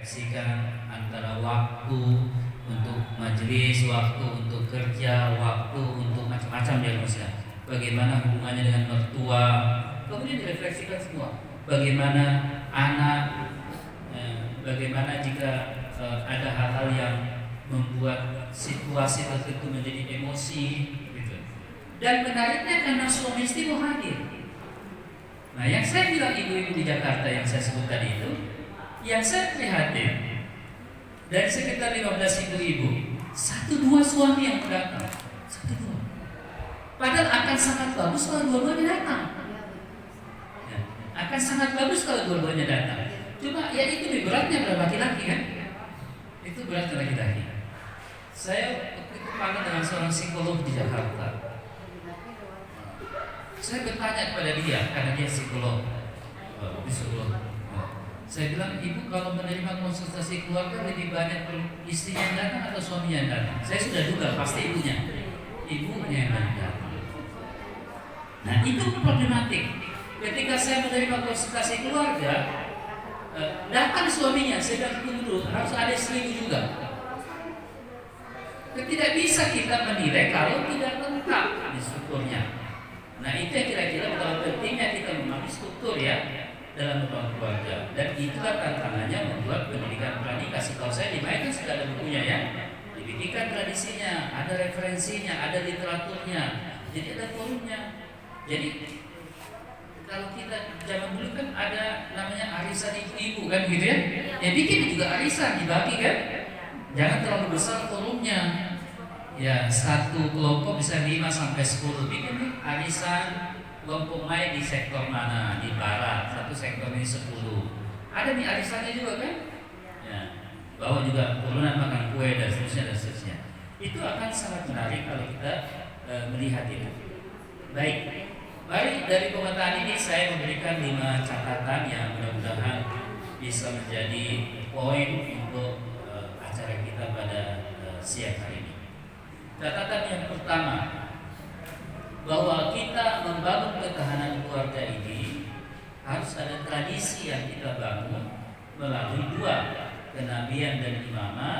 merefleksikan antara waktu untuk majelis, waktu untuk kerja, waktu untuk macam-macam dia manusia. Bagaimana hubungannya dengan mertua, kemudian direfleksikan semua. Bagaimana anak, bagaimana jika ada hal-hal yang membuat situasi tertentu menjadi emosi, gitu. Dan menariknya karena suami istri mau hadir. Nah, yang saya bilang ibu-ibu di Jakarta yang saya sebut tadi itu, yang saya prihatin dari sekitar 15.000 ibu, 1-2 suami yang datang, 1-2. Padahal akan sangat bagus kalau dua-duanya datang. Ya, akan sangat bagus kalau dua-duanya datang. Cuma ya itu beratnya pada laki-laki kan? Itu beratnya laki-laki. Saya waktu itu pernah dengan seorang psikolog di Jakarta. Saya bertanya kepada dia karena dia psikolog. Saya bilang, ibu kalau menerima konsultasi keluarga lebih banyak istrinya yang datang atau suaminya yang datang? Saya sudah duga pasti ibunya yang datang. Nah itu problematik. Ketika saya menerima konsultasi keluarga, datang suaminya, saya bilang tunggu dulu, harus ada istrimu juga. Tidak bisa kita menilai kalau tidak lengkap di strukturnya. Nah itu yang kira-kira betapa pentingnya kita memahami struktur ya dalam membangun keluarga. Dan itulah tantangannya membuat pendidikan pranikah. Kalau saya di Main kan sudah ada bukunya ya, dibikinkan tradisinya, ada referensinya, ada literaturnya, jadi ada forumnya. Jadi kalau kita zaman dulu kan ada namanya arisan ibu-ibu kan gitu ya, ya bikin juga arisan dibagi kan. Jangan terlalu besar forumnya. Ya satu kelompok bisa 5-10 bikin nih arisan kelompok main di sektor mana, di barat, satu sektor ini 10. Ada nih arisannya juga kan? Ya, bawa juga turunan makan kue dan seterusnya. Itu akan sangat menarik kalau kita melihat itu. Baik, mari dari pemetaan ini saya memberikan 5 catatan yang mudah-mudahan bisa menjadi poin untuk acara kita pada siang hari ini. Catatan yang pertama, bahwa kita membangun ketahanan keluarga ini harus ada tradisi yang kita bangun melalui 2, kenabian dan imamah.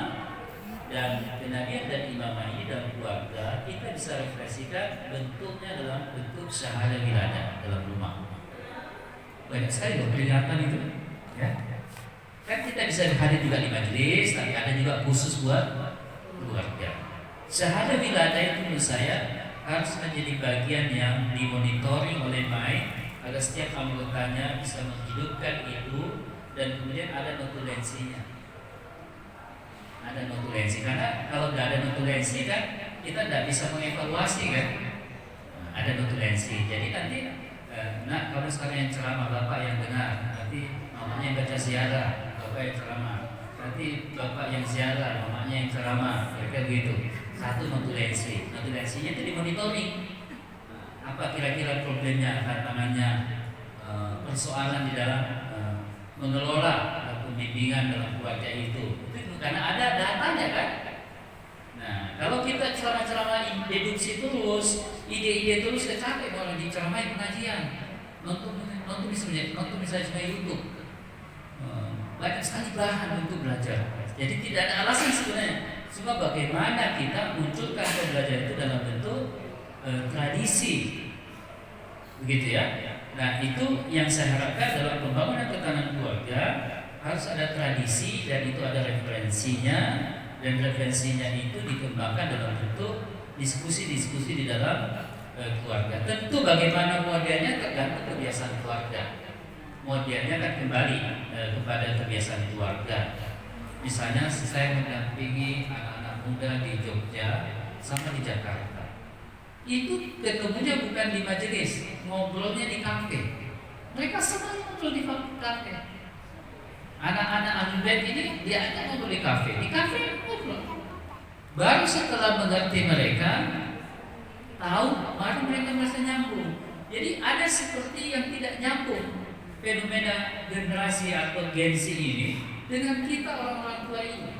Dan kenabian dan imamah ini dalam keluarga kita bisa refleksikan bentuknya dalam bentuk syahadah wiladah dalam rumah. Banyak sekali loh peringatan itu ya. Kan kita bisa hadir juga di majelis, tapi ada juga khusus buat keluarga. Syahadah wiladah itu menurut saya harus menjadi bagian yang dimonitoring oleh MAI agar setiap anggotanya bisa menghidupkan itu dan kemudian ada notulensinya. Ada notulensi, karena kalau tidak ada notulensi kan kita tidak bisa mengevaluasi kan. Ada notulensi. Jadi nanti kalau sekarang yang ceramah bapak yang dengar, nanti mamanya yang baca ziarah, bapak yang ceramah. Nanti bapak yang ziarah, mamanya yang ceramah, kira-kira begitu. Satu notulensi. Notulensinya itu dimonitoring. Apa kira-kira problemnya, tantangannya, persoalan di dalam mengelola atau bimbingan dalam keluarga itu. Karena ada datanya kan. Nah, kalau kita ceramah-ceramah deduksi terus, ide-ide terus, capek kalau diceramahin pengajian. Nonton misalnya cuma YouTube. Banyak sekali bahan untuk belajar. Jadi tidak ada alasan sebenarnya. Cuma bagaimana kita munculkan pembelajaran itu dalam bentuk tradisi, begitu ya. Nah itu yang saya harapkan dalam pembangunan ketahanan keluarga harus ada tradisi dan itu ada referensinya, dan referensinya itu dikembangkan dalam bentuk diskusi-diskusi di dalam keluarga. Tentu bagaimana modelnya tergantung kebiasaan keluarga. Modelnya kan kembali kepada kebiasaan keluarga. Misalnya saya mendampingi anak-anak muda di Jogja sama di Jakarta. Itu ketemunya bukan di majelis, ngobrolnya di kafe. Mereka senang ngobrol di kafe. Anak-anak Ahlul ini diajak ngobrol di kafe. Di kafe ngobrol. Baru setelah mengerti mereka, tahu, baru mereka merasa nyambung. Jadi ada seperti yang tidak nyambung fenomena generasi atau Gen Z ini dengan kita orang-orang tua ini.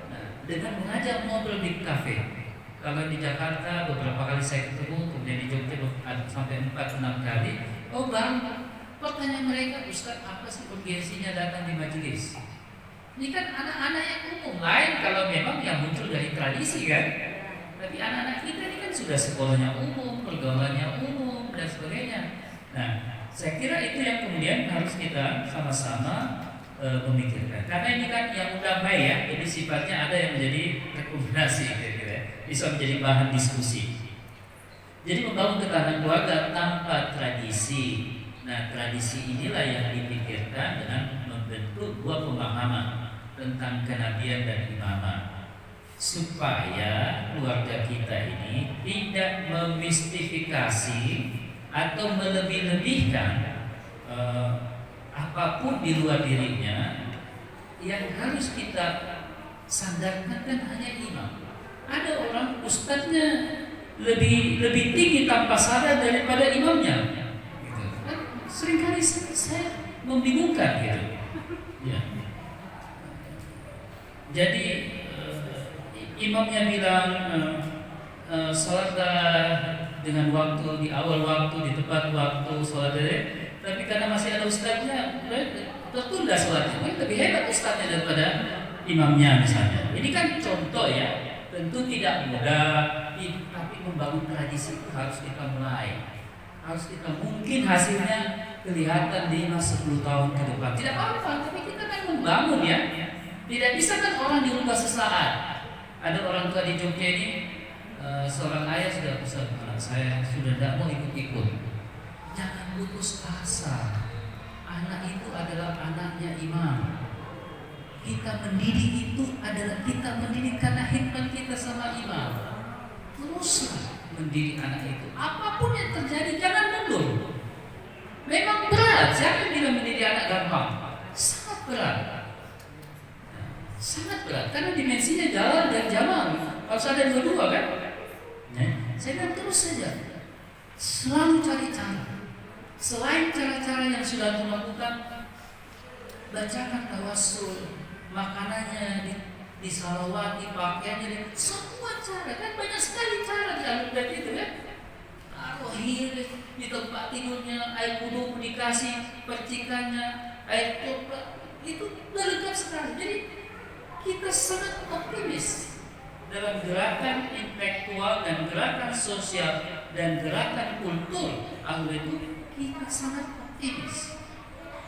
Nah, dengan mengajak ngobrol di kafe. Kalau di Jakarta beberapa kali saya ketemu, kemudian di Jogja sampai 4-6 kali. Oh bang, pertanyaan mereka, Ustaz apa sih urgensinya datang di majelis? Ini kan anak-anak yang umum, lain kalau memang yang muncul dari tradisi kan. Tapi anak-anak kita ini kan sudah sekolahnya umum, pergaulannya umum dan sebagainya. Nah, saya kira itu yang kemudian harus kita sama-sama memikirkan. Karena ini kan yang damai ya, jadi sifatnya ada yang menjadi rekomendasi, kira-kira, bisa menjadi bahan diskusi. Jadi membangun ketahanan keluarga tanpa tradisi. Nah, tradisi inilah yang dipikirkan dengan membentuk dua pemahaman tentang kenabian dan imaman, supaya keluarga kita ini tidak memistifikasi atau melebih-lebihkan apapun di luar dirinya. Yang harus kita sandarkan kan hanya imam. Ada orang ustadznya lebih tinggi tanpa sadar daripada imamnya. Gitu. Kan seringkali saya membingungkan gitu. Ya. Jadi imamnya bilang sholat dengan waktu, di awal waktu, di tepat waktu sholat, tapi karena masih ada ustadznya tertunda sholatnya. Lebih hebat ustadznya daripada imamnya misalnya. Ini kan contoh ya. Tentu tidak mudah, tapi membangun tradisi itu harus kita mulai. Harus kita, mungkin hasilnya kelihatan 5-10 tahun ke depan. Tidak apa-apa, tapi kita kan membangun ya. Tidak bisa kan orang dirubah sesaat. Ada orang tua di Jogja ini, seorang ayah sudah pesan, anak saya sudah tidak mau ikut-ikut. Jangan putus asa. Anak itu adalah anaknya imam. Kita mendidik itu adalah kita mendidik karena hikmat kita sama imam. Teruslah mendidik anak itu. Apapun yang terjadi jangan mundur. Memang berat. Siapa yang bilang mendidik anak gampang? Sangat berat. Sangat berat. Karena dimensinya jalan dan zaman. Harus ada dua-dua kan? Saya bilang terus saja. Selalu cari cara. Selain cara-cara yang sudah dilakukan, bacakan tawassul, makanannya disalawati, pakaiannya, semua cara. Kan banyak sekali cara di Al-Quran itu kan. Taruhir di tempat tidurnya, air wudhu dikasih, percikannya, air turba, itu lengkap sekali. Jadi kita sangat optimis dalam gerakan intelektual dan gerakan sosial dan gerakan kultur Al-Quran itu. Kita sangat optimis.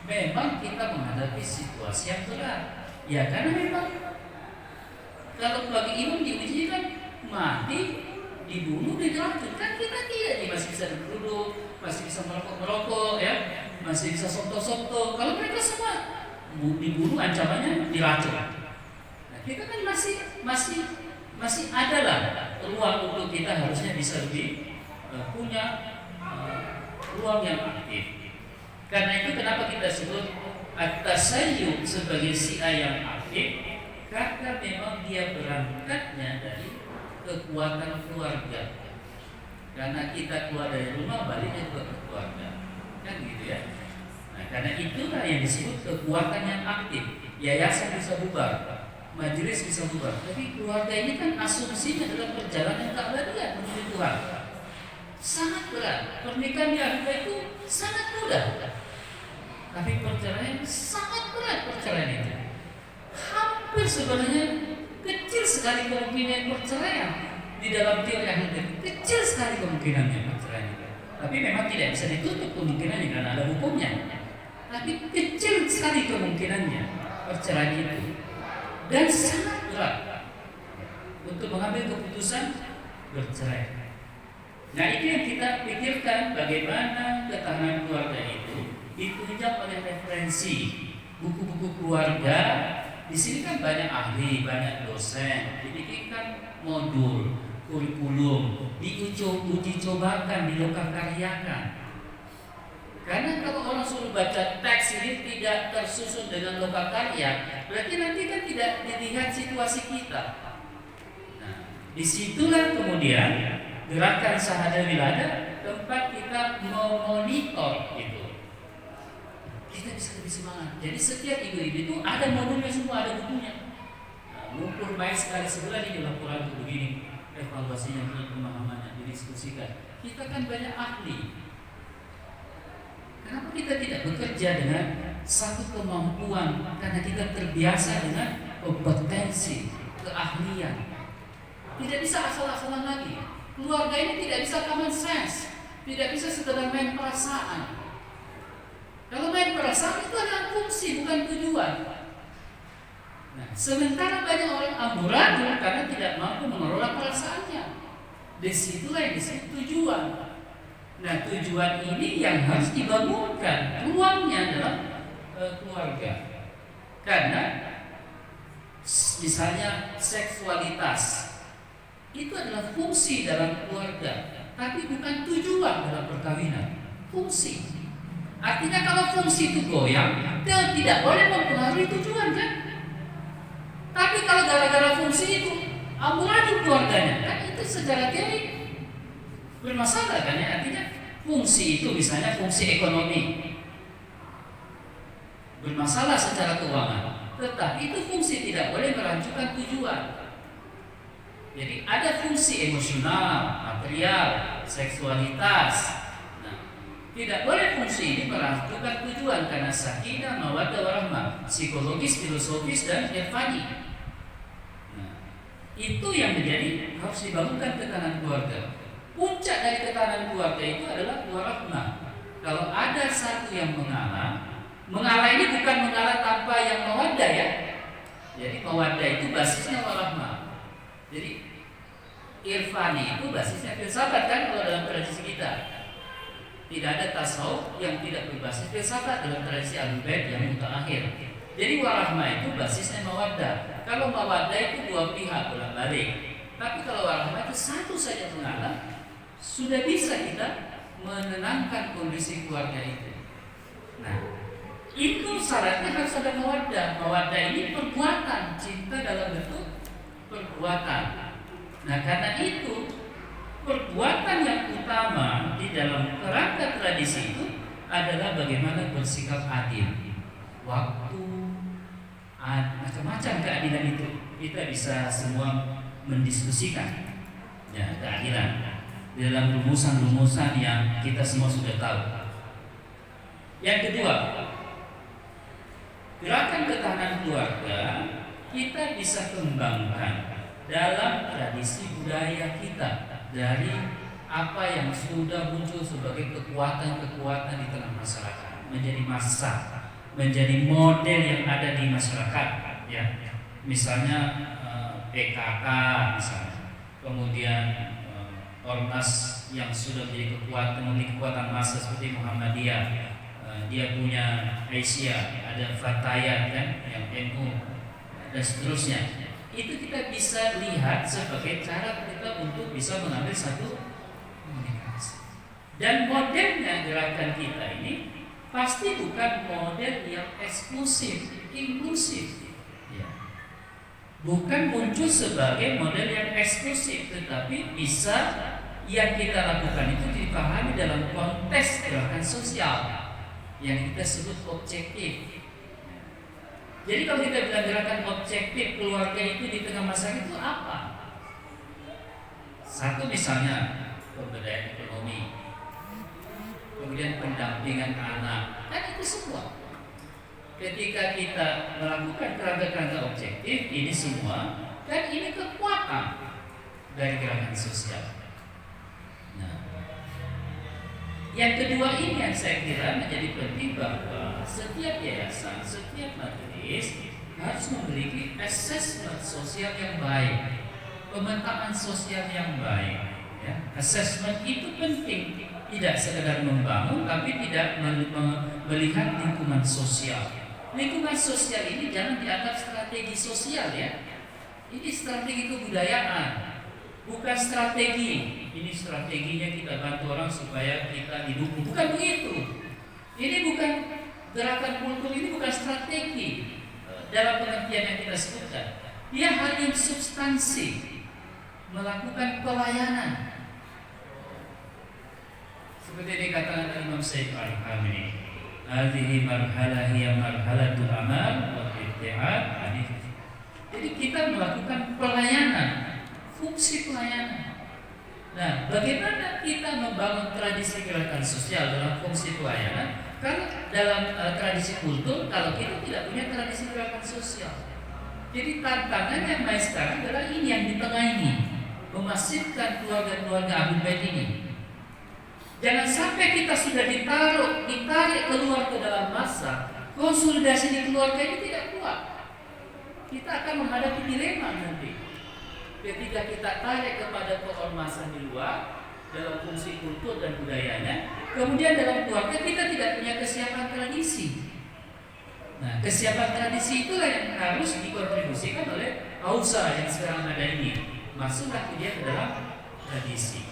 Memang kita menghadapi situasi yang berat. Ya karena memang kalau bagi imam diuji kan mati, dibunuh, dilanjutkan. Kita tidak, dia masih bisa duduk, masih bisa merokok, ya, masih bisa soto-soto. Kalau mereka semua dibunuh, ancamannya diracun. Nah, kita kan masih ada lah ruang untuk kita harusnya bisa lebih punya ruang yang aktif. Karena itu kenapa kita sebut at-tasayyub sebagai syiah yang aktif, karena memang dia berangkatnya dari kekuatan keluarga. Karena kita keluar dari rumah baliknya juga ke keluarga, kan gitu ya. Nah, karena itulah yang disebut kekuatan yang aktif. Yayasan bisa bubar, majelis bisa bubar, tapi keluarga ini kan asumsinya adalah perjalanan keabadian menuju Tuhan. Sangat berat. Pernikahan di Afrika itu sangat mudah, tapi perceraian sangat berat. Perceraian itu hampir sebenarnya kecil sekali kemungkinan perceraian di dalam teori ahli. Kecil sekali kemungkinannya perceraian itu. Tapi memang tidak bisa ditutup kemungkinannya karena ada hukumnya. Tapi kecil sekali kemungkinannya perceraian itu, dan sangat berat untuk mengambil keputusan bercerai. Nah, itu yang kita pikirkan, bagaimana ketahanan keluarga itu ditunjang oleh referensi buku-buku keluarga. Di sini kan banyak ahli, banyak dosen, dibikinkan modul, kurikulum, diuji cobakan, dilokakaryakan. Karena kalau orang suruh baca teks ini tidak tersusun dengan lokakarya, berarti nanti kan tidak dilihat situasi kita. Nah, disitulah kemudian gerakan Syahadah Wiladah tempat kita memonitor itu. Kita bisa lebih semangat. Jadi setiap ibu-ibu itu ada modulnya semua, ada bukunya. Nah, ngumpul baik sekali sebulan ini laporan itu begini, evaluasinya, pemahamannya didiskusikan. Kita kan banyak ahli. Kenapa kita tidak bekerja dengan satu kemampuan karena kita terbiasa dengan kompetensi, keahlian. Tidak bisa asal-asalan lagi. Keluarga ini tidak bisa common sense, tidak bisa sekedar main perasaan. Kalau main perasaan itu adalah fungsi, bukan tujuan. Nah, sementara banyak orang amburadul karena tidak mampu mengelola perasaannya. Disitulah yang disebut tujuan. Nah, tujuan ini yang harus dibangunkan ruangnya dalam keluarga. Karena misalnya seksualitas itu adalah fungsi dalam keluarga, tapi bukan tujuan dalam perkawinan. Fungsi. Artinya kalau fungsi itu goyang, dan tidak boleh mempengaruhi tujuan kan? Tapi kalau gara-gara fungsi itu amburadul keluarganya, kan itu secara teori bermasalah kan ya? Artinya fungsi itu misalnya fungsi ekonomi bermasalah secara keuangan, tetapi itu fungsi tidak boleh merancukan tujuan. Jadi ada fungsi emosional, material, seksualitas. Tidak boleh fungsi ini merancukan tujuan karena sakinah, mawaddah, warahmah, psikologis, filosofis, dan irfani. Nah, itu yang menjadi harus dibangunkan ketahanan keluarga. Puncak dari ketahanan keluarga itu adalah warahmah. Kalau ada satu yang mengalah ini bukan mengalah tanpa yang mawaddah ya. Jadi mawaddah itu basisnya warahmah. Jadi irfani itu basisnya filsafat kan kalau dalam tradisi kita. Tidak ada tasawuf yang tidak berbasis filsafat dalam tradisi Ahlul Bait yang mutaakhir. Jadi warahmah itu basisnya mawaddah. Kalau mawaddah itu dua pihak bolak-balik. Tapi kalau warahmah itu satu saja mengalah, sudah bisa kita menenangkan kondisi keluarga itu. Nah, itu syaratnya harus ada mawaddah. Mawaddah ini perbuatan, cinta dalam bentuk perbuatan. Nah, karena itu perbuatan yang utama di dalam kerangka tradisi itu adalah bagaimana bersikap adil. Waktu, macam-macam keadilan itu kita bisa semua mendiskusikan ya, keadilan dalam rumusan-rumusan yang kita semua sudah tahu. Yang kedua, gerakan ketahanan keluarga kita bisa kembangkan dalam tradisi budaya kita dari apa yang sudah muncul sebagai kekuatan-kekuatan di tengah masyarakat, menjadi massa, menjadi model yang ada di masyarakat ya. Misalnya PKK misalnya, kemudian ormas yang sudah menjadi memiliki kekuatan massa seperti Muhammadiyah, dia punya Aisyah, ada Fatayat kan, yang NU dan seterusnya. Itu kita bisa lihat sebagai cara kita untuk bisa mengambil satu komunikasi. Dan modelnya gerakan kita ini pasti bukan model yang eksklusif, inklusif. Ya. Bukan muncul sebagai model yang eksklusif, tetapi bisa yang kita lakukan itu dipahami dalam konteks gerakan sosial yang kita sebut objektif. Jadi kalau kita bilang gerakan objektif keluarga itu di tengah masyarakat itu apa? Satu misalnya pemberdayaan ekonomi, kemudian pendampingan anak, kan itu semua. Ketika kita melakukan kerangka-kerangka objektif ini semua, dan ini kekuatan dari gerakan sosial. Nah, yang kedua ini yang saya kira menjadi penting bahwa setiap yayasan, setiap majelis harus memiliki assessment sosial yang baik, pemetaan sosial yang baik. Ya. Assessment itu penting, tidak sekedar membangun, tapi tidak melihat lingkungan sosial. Lingkungan sosial ini jangan dianggap strategi sosial ya. Ini strategi kebudayaan, bukan strategi. Ini strateginya kita bantu orang supaya kita didukung. Bukan begitu. Ini bukan gerakan kultur, ini bukan strategi dalam pengertian yang kita sebutkan. Dia hal yang substansi, melakukan pelayanan. Seperti dikatakan Imam Syekh Al-Hamidi, hadhihi marhalah hiya marhalatul amal wa ibti'ad hadis. Jadi kita melakukan pelayanan, fungsi pelayanan. Nah, bagaimana kita membangun tradisi gerakan sosial dalam fungsi pelayanan? Kalau dalam tradisi kultur, kalau kita tidak punya tradisi gerakan sosial, jadi tantangannya yang sekarang adalah ini yang di tengah ini, memasifkan keluarga-keluarga Ahlul Bait ini. Jangan sampai kita sudah ditarik keluar ke dalam masa, konsolidasi di keluarga ini tidak kuat. Kita akan menghadapi dilema nanti. Ketika kita tarik kepada keormasan di luar dalam fungsi kultur dan budayanya, kemudian dalam keluarga kita tidak punya kesiapan tradisi. Nah, kesiapan tradisi itulah yang harus dikontribusikan oleh AUSA yang sekarang ada ini. Masuklah dia ke dalam tradisi.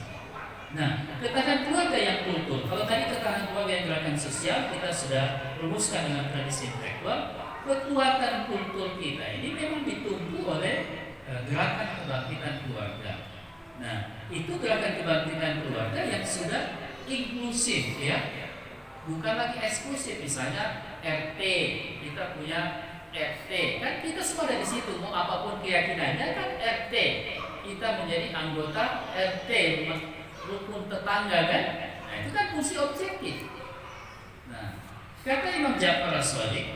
Nah, ketahanan keluarga yang kultur. Kalau tadi ketahanan keluarga yang gerakan sosial kita sudah rumuskan dengan tradisi intelektual, kekuatan kultur kita ini memang ditumpu oleh gerakan kebangkitan keluarga. Nah, itu gerakan kebangkitan keluarga yang sudah inklusif, ya, bukan lagi eksklusif. Misalnya RT, kita punya RT, kan kita semua ada di situ. Mau apapun keyakinannya kan RT, kita menjadi anggota RT, rukun tetangga kan. Nah, itu kan fungsi objektif. Nah, kata Imam Ja'far As-Shadiq,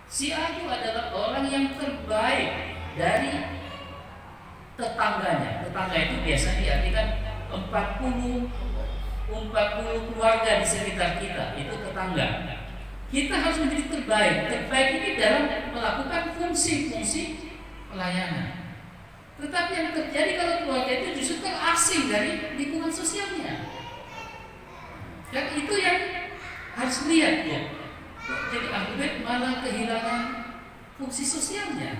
si A itu adalah orang yang terbaik dari tetangganya. Tetangga itu biasanya diartikan 40 keluarga di sekitar kita, itu tetangga. Kita harus menjadi terbaik. Terbaik ini dalam melakukan fungsi-fungsi pelayanan. Tetapi yang terjadi kalau keluarga itu justru terasing dari lingkungan sosialnya. Dan itu yang harus lihat, ya. Jadi Ahlul Bait malah kehilangan fungsi sosialnya,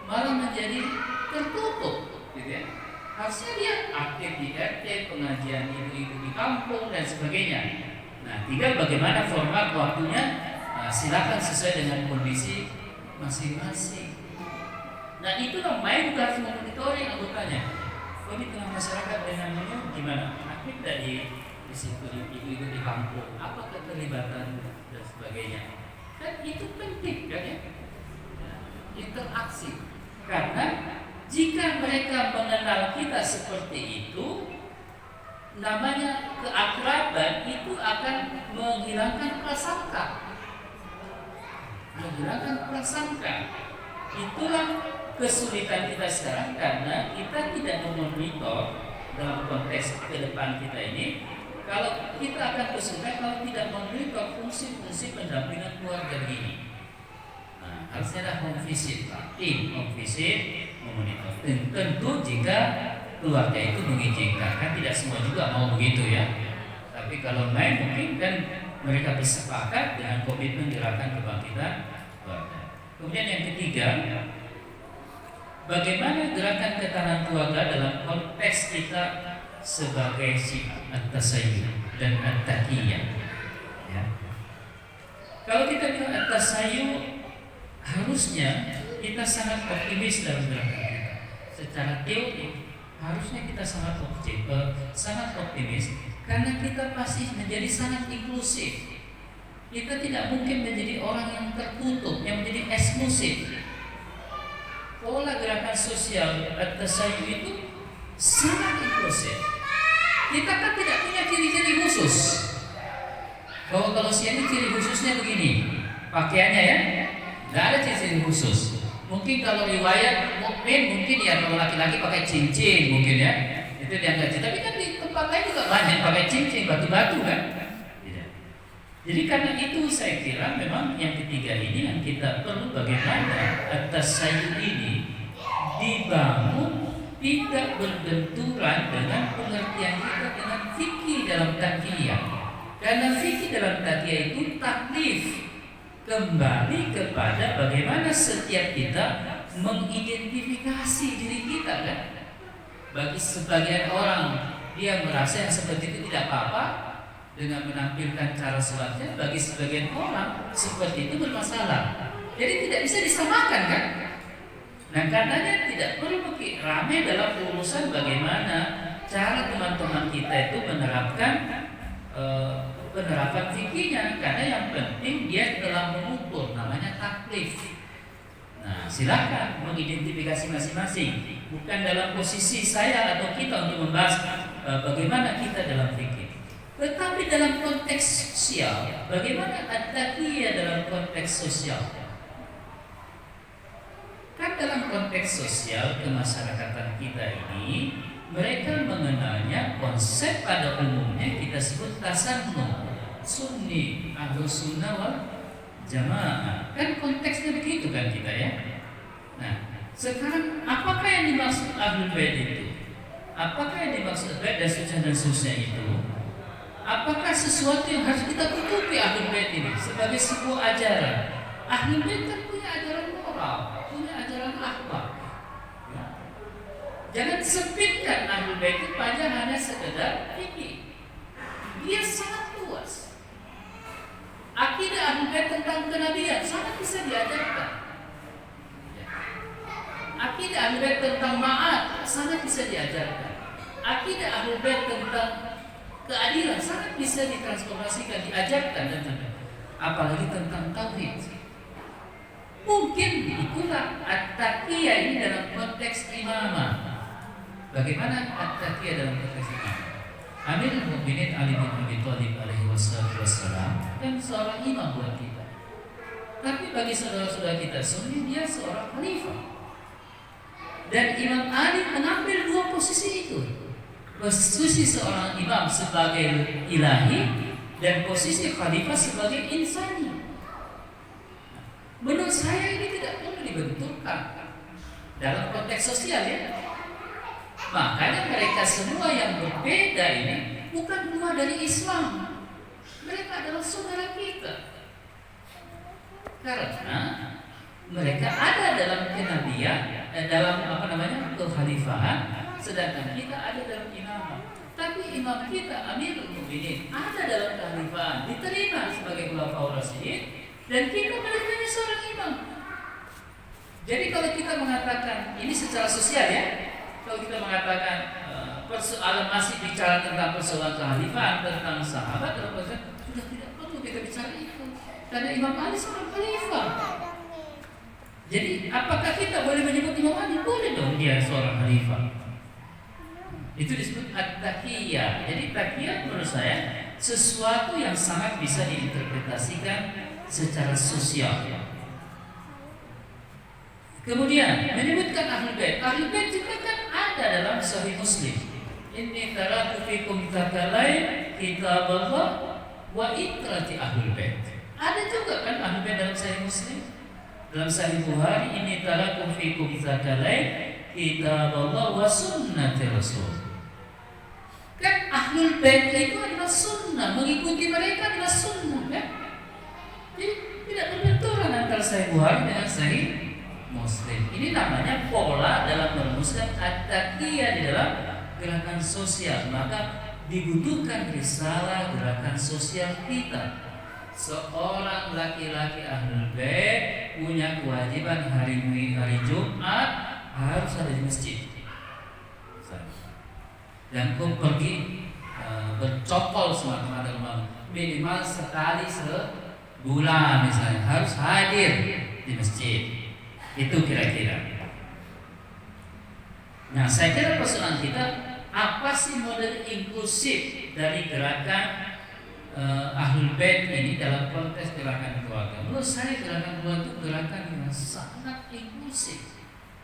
malah menjadi tertutup, gitu ya. Harusnya dia aktif di RT, pengajian ibu-ibu di kampung dan sebagainya. Nah, tinggal bagaimana format waktunya, silakan sesuai dengan kondisi masing-masing. Nah, itu namanya juga harus memonitoring anggotanya. Oh, di tengah masyarakat dengannya gimana? Aktif tidak di situ, ibu-ibu di kampung, apa keterlibatan dan sebagainya. Dan itu penting kan, ya, interaksi. Karena jika mereka mengenal kita seperti itu, namanya keakraban itu akan menghilangkan prasangka. Itulah kesulitan kita sekarang, karena kita tidak memonitor dalam konteks ke depan kita ini. Kalau kita akan kesulitan kalau tidak memonitor fungsi-fungsi pendampingan keluarga ini. Nah, harusnya ada home visit, tim home visit memonitor. Tentu jika keluarga itu mengizinkan, kan tidak semua juga mau begitu, ya. Tapi kalau main mungkin kan mereka bersepakat dengan komitmen gerakan kebangkitan keluarga. Kemudian yang ketiga, bagaimana gerakan ketahanan keluarga dalam konteks kita sebagai at-tasayyuh dan at-taqiyah, ya. Kalau kita bilang at-tasayyuh, harusnya kita sangat optimis dalam gerakan kita. Secara teori harusnya kita sangat optimis, karena kita pasti menjadi sangat inklusif. Kita tidak mungkin menjadi orang yang tertutup, yang menjadi eksklusif. Pola gerakan sosial at-tasayyuh itu sangat inklusif. Kita kan tidak punya ciri-ciri khusus. Kalau siang ini ciri khususnya begini, pakaiannya, ya, nggak ada ciri-ciri khusus. Mungkin kalau riwayat mukmin, mungkin ya kalau laki-laki pakai cincin, mungkin, ya, itu dianggap. Tapi kan di tempat lain juga banyak pakai cincin, batu-batu kan. Jadi karena itu saya kira memang yang ketiga ini yang kita perlu, bagaimana at-tasayyuh ini dibangun tidak berbenturan dengan pengertian kita dengan fikih dalam taqiyah. Karena fikih dalam taqiyah itu taklif, kembali kepada bagaimana setiap kita mengidentifikasi diri kita, kan. Bagi sebagian orang dia merasa yang seperti itu tidak apa-apa dengan menampilkan cara sholatnya. Bagi sebagian orang seperti itu bermasalah. Jadi tidak bisa disamakan, kan. Nah, karenanya tidak perlu ramai dalam urusan bagaimana cara teman-teman kita itu menerapkan penerapan fikihnya, karena yang penting dia telah mengukur, namanya taklif. Nah, silakan mengidentifikasi masing-masing, bukan dalam posisi saya atau kita untuk membahas bagaimana kita dalam fikih. Tetapi dalam konteks sosial, bagaimana at-taqiyah dalam konteks sosial? Kan dalam konteks sosial kemasyarakatan kita ini, mereka mengenalnya konsep pada umumnya kita sebut tasannu, sunni, ahlus sunnah wal jamaah. Kan konteksnya begitu kan kita ya. Nah, sekarang apakah yang dimaksud ahlul bait itu? Apakah yang dimaksud bait dan seterusnya itu? Apakah sesuatu yang harus kita tutupi ahlul bait ini sebagai sebuah ajaran? Ahlul bait kan punya ajaran moral, punya ajaran akhlak. Ya. Jangan sempitkan ahlul bait itu pada hanya sekedar fikih. Dia sangat luas. Akidah ahlul bait tentang kenabian sangat bisa diajarkan. Ya. Akidah ahlul bait tentang ma'ad sangat bisa diajarkan. Akidah ahlul bait tentang keadilan sangat bisa ditransformasikan, diajarkan dan apalagi tentang tauhid. Mungkin itulah at-taqiyah ini dalam konteks imamah. Bagaimana at-taqiyah dalam konteks imamah? Amirul Mukminin Ali bin Abi Thalib alaihi wassalam kan seorang imam buat kita. Tapi bagi saudara-saudara kita sunni, dia seorang khalifah. Dan Imam Ali mengambil dua posisi itu. Posisi seorang imam sebagai ilahi dan posisi khalifah sebagai insani. Menurut saya ini tidak perlu dibenturkan dalam konteks sosial ya. Makanya mereka semua yang berbeda ini bukan keluar dari Islam. Mereka adalah saudara kita. Karena mereka ada dalam kenabian, dalam kekhalifahan, sedangkan kita ada dalam imamah. Tapi imam kita Amirul Mukminin ada dalam kekhalifahan, diterima sebagai khulafaur rasyidin, dan kita menerimanya seorang imam. Jadi kalau kita mengatakan ini secara sosial ya, kalau kita mengatakan persoalan masih bicara tentang persoalan kekhalifahan, tentang sahabat, sudah tidak perlu kita bicara itu, karena Imam Ali seorang khalifah. Jadi apakah kita boleh menyebut Imam Ali? Boleh dong, dia seorang khalifah. Itu disebut at-taqiyah. Jadi taqiyah menurut saya sesuatu yang sangat bisa diinterpretasikan secara sosial. Kemudian menyebutkan ahlul bait. Ahlul bait juga kan ada dalam Sahih Muslim. Inni taraktu fikum tsaqalain kitaballah wa itrati ahlul bait. Ada juga kan ahlul bait dalam Sahih Muslim. Dalam Sahih Bukhari, inni taraktu fikum tsaqalain kitaballah wa sunnati rasul. Kan ahlul bait itu adalah sunnah, mengikuti mereka adalah sunnah kan? Jadi tidak berbenturan antara Sahih Bukhari dengan Sahih Muslim. Ini namanya pola dalam merumuskan at-taqiyah di dalam gerakan sosial. Maka dibutuhkan risalah gerakan sosial kita. Seorang laki-laki ahlul bait punya kewajiban hari Jumat harus ada di masjid. Dan kau pergi bercokol semata-mata minimal sekali sebulan misalnya, harus hadir di masjid. Itu kira-kira. Nah, saya kira persoalan kita, apa sih model inklusif dari gerakan ahlul bait ini dalam konteks gerakan keluarga? Menurut saya gerakan keluarga itu gerakan yang sangat inklusif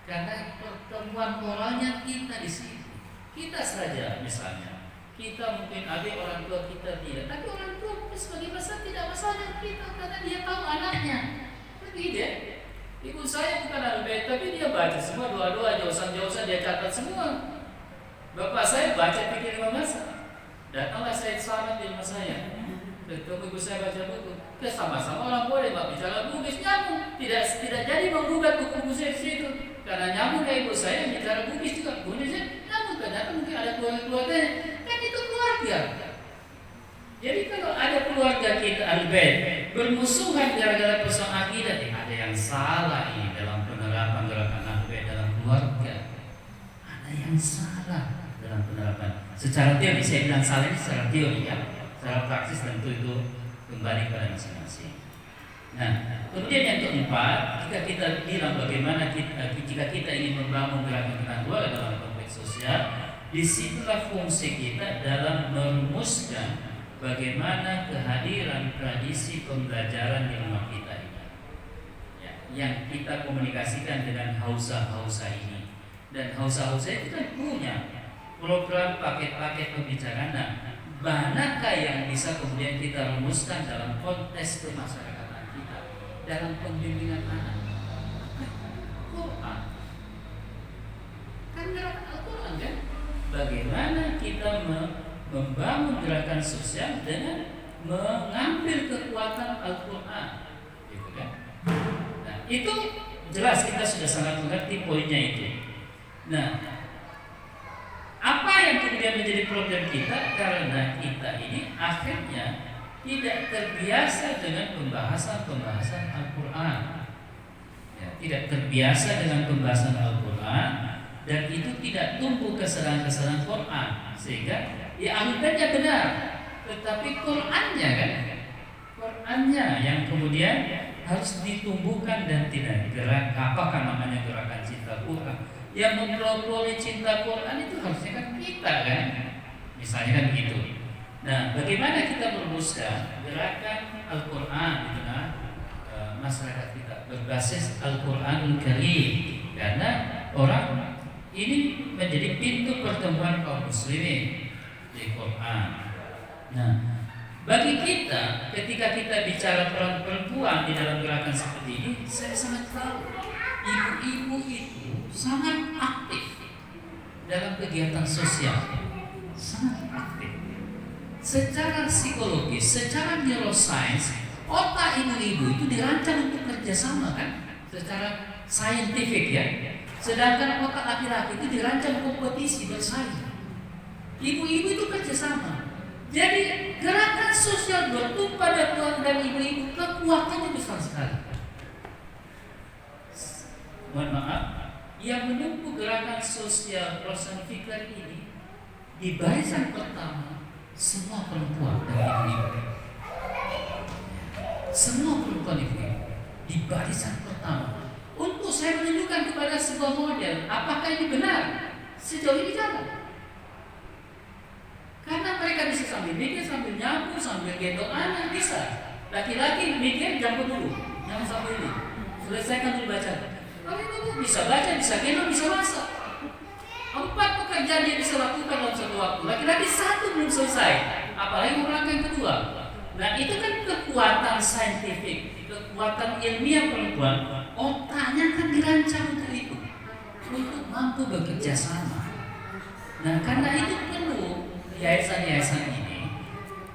karena pertemuan moralnya kita di sini. Kita saja misalnya, kita mungkin ada orang tua kita tidak, tapi orang tua mungkin sebagai besar tidak masalah kita karena dia tahu anaknya. Begitu ya. Ibu saya bukan ahlul bait, tapi dia baca semua doa-doa, jauh-jauh dia catat semua. Bapak saya baca pikir masa. Datanglah Said Slamet di rumah saya. Ketika ibu saya baca buku, sama-sama orang boleh bicara bugis nyamuk. Tidak jadi menggugat buku saya di situ. Karena nyamuk kayak ibu saya bicara bugis juga. Bunisnya nyamuk, ternyata mungkin ada keluarga-keluarganya. Kan itu keluarga. Jadi kalau ada keluarga kita ahlul bait bermusuhan gara-gara persoalan akidah, ada yang salah ini dalam penerapan gerakan ahlul bait dalam keluarga. Ada yang salah dalam penerapan. Secara teori, saya bilang salah ini secara teori ya. Secara praksis tentu itu kembali pada masing-masing. Nah, kemudian yang keempat, jika kita bilang bagaimana jika kita ingin membangun gerakan keluarga dalam konteks sosial, disitulah fungsi kita dalam merumuskan bagaimana kehadiran tradisi pembelajaran di rumah kita ini, ya, yang kita komunikasikan dengan hausa-hausa ini. Dan hausa-hausa itu kan punya program paket-paket pembicaraan. Nah, manakah yang bisa kemudian kita rumuskan dalam konteks kemasyarakatan kita, dalam pembimbingan anak? Quran. Kan gerakan Al-Quran kan? Bagaimana kita membangun gerakan sosial dengan mengambil kekuatan Al-Quran, gitu kan? Nah, itu jelas kita sudah sangat mengerti poinnya itu. Nah, apa yang kemudian menjadi problem kita karena kita ini akhirnya tidak terbiasa dengan pembahasan Al-Quran, ya, tidak terbiasa dengan pembahasan Al-Quran, dan itu tidak tumbuh kesadaran Quran, sehingga ya ahlulnya benar, tetapi Qurannya kan, Qurannya yang kemudian harus ditumbuhkan dan tidak gerak. Apakah namanya gerakan cinta Quran? Yang memperoleh cinta Quran itu harusnya kan kita kan, misalnya kan begitu. Nah, bagaimana kita merumuskan gerakan Al-Quran di tengah masyarakat kita berbasis Al-Quranul Karim, karena orang ini menjadi pintu pertemuan kaum muslimin di Quran. Nah, bagi kita ketika kita bicara peran perempuan di dalam gerakan seperti ini, saya sangat tahu ibu-ibu itu sangat aktif dalam kegiatan sosial, sangat aktif. Secara psikologis, secara neuroscience, otak ibu-ibu itu dirancang untuk kerjasama kan, secara saintifik ya. Sedangkan otak laki-laki itu dirancang kompetisi, bersaing. Ibu-ibu itu kerjasama. Jadi gerakan sosial bertumpu pada keluarga dan ibu-ibu kekuatannya besar sekali. Mohon maaf, yang menempuh gerakan sosial Rosan Fikar ini di barisan pertama semua perempuan dan ibu-ibu. Semua perempuan ibu-ibu di barisan pertama. Untuk saya menunjukkan kepada sebuah model, apakah ini benar? Sejauh ini jangan. Karena mereka bisa sambil mikir, sambil nyapu, sambil gendong anak, bisa. Laki-laki mikir, jemput dulu, jangan sambil ini. Selesaikan dulu baca. Kalau itu bisa baca, bisa gendong, bisa masak. 4 pekerjaan dia bisa lakukan dalam satu waktu. Laki-laki 1 belum selesai, apalagi orang yang kedua. Nah, itu kan kekuatan saintifik, kekuatan ilmiah perempuan. Otaknya kan dirancang untuk itu, untuk mampu bekerja sama. Nah, karena itu perlu yayasan-yayasan ini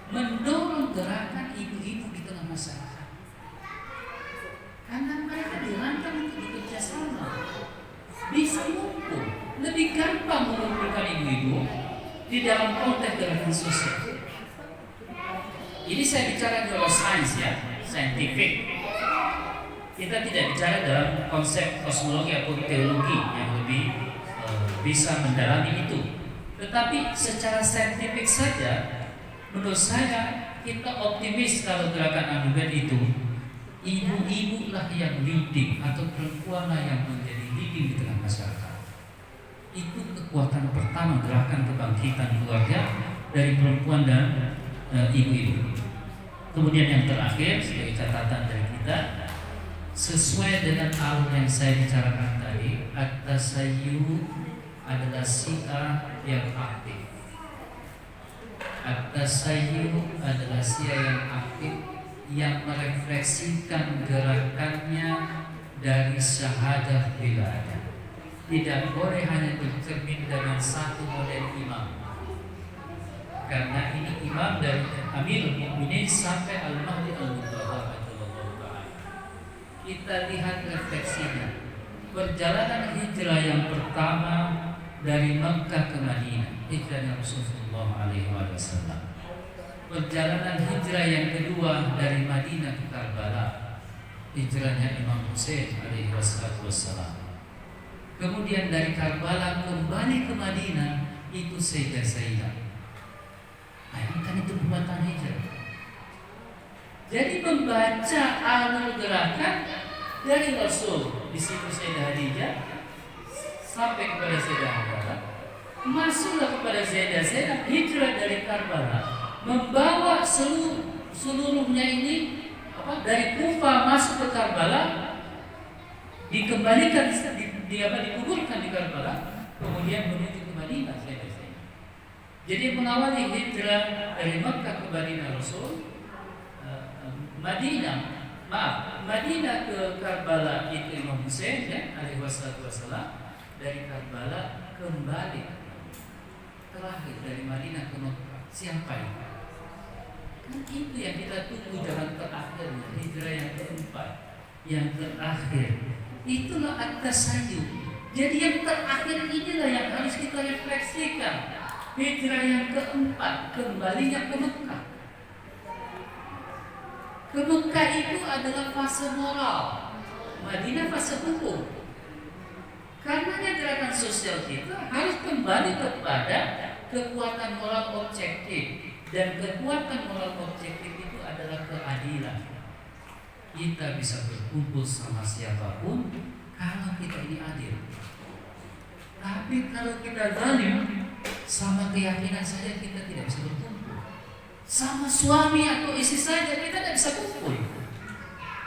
mendorong gerakan ibu-ibu di tengah masyarakat, karena mereka dirancang untuk bekerja sama, bisa ngumpul, lebih gampang mengumpulkan ibu-ibu di dalam konteks gerakan sosial. Ini saya bicara neuroscience ya, scientific. Kita tidak bicara dalam konsep kosmologi atau teologi yang lebih bisa mendalami itu. Tetapi secara saintifik saja, menurut saya kita optimis kalau gerakan Anugerah itu ibu-ibu lah yang leading atau perempuan lah yang menjadi leading di tengah masyarakat. Itu kekuatan pertama gerakan kebangkitan keluarga dari perempuan dan ibu-ibu. Kemudian yang terakhir sebagai catatan dari kita, sesuai dengan alur yang saya bicarakan tadi, at-tasayyu adalah syiah yang aktif. At-tasayyu adalah syiah yang aktif yang merefleksikan gerakannya dari syahadah wilayah. Tidak boleh hanya bercermin dengan satu model imam, karena ini imam dari Amirul Mukminin sampai Al-Mahdi Al-Muntadhar. Kita lihat refleksinya. Perjalanan hijrah yang pertama dari Mekah ke Madinah, hijrahnya Rasulullah SAW. Perjalanan hijrah yang kedua dari Madinah ke Karbala, hijrahnya Imam Hussein alaihissalam. Kemudian dari Karbala kembali ke Madinah, itu Sayyidah Sayyidah. Bayangkan itu pembuatan hijrah. Jadi membaca alur gerakan dari Rasul di situ Sayyidah Khadijah sampai kepada Sayyidah Hamzah, masuklah kepada Sayyidah Zainab, hijrah dari Karbala membawa seluruhnya ini dari Kufah masuk ke Karbala, dikembalikan dikuburkan di Karbala, kemudian menuju ke Madinah. Jadi mengawali hijrah dari Makkah ke Madinah Rasul, Madinah ke Karbala itu Imam Hussein ya, alaihi wassalam, dari Karbala kembali terakhir dari Madinah ke Makkah. Siapa itu? Kan itu yang kita tunggu, jalan terakhirnya, hijrah yang keempat, yang terakhir. Itulah at-tasayyub. Jadi yang terakhir inilah yang harus kita refleksikan. Hijrah yang keempat, kembalinya ke Mekah. Ke Mekah itu adalah fase moral, Madinah fase hukum. Karena gerakan sosial kita harus kembali kepada kekuatan moral objektif. Dan kekuatan moral objektif itu adalah keadilan. Kita bisa berkumpul sama siapapun kalau kita ini adil. Tapi kalau kita zalim, sama keyakinan saja kita tidak bisa berkumpul. Sama suami atau istri saja kita tidak bisa kumpul.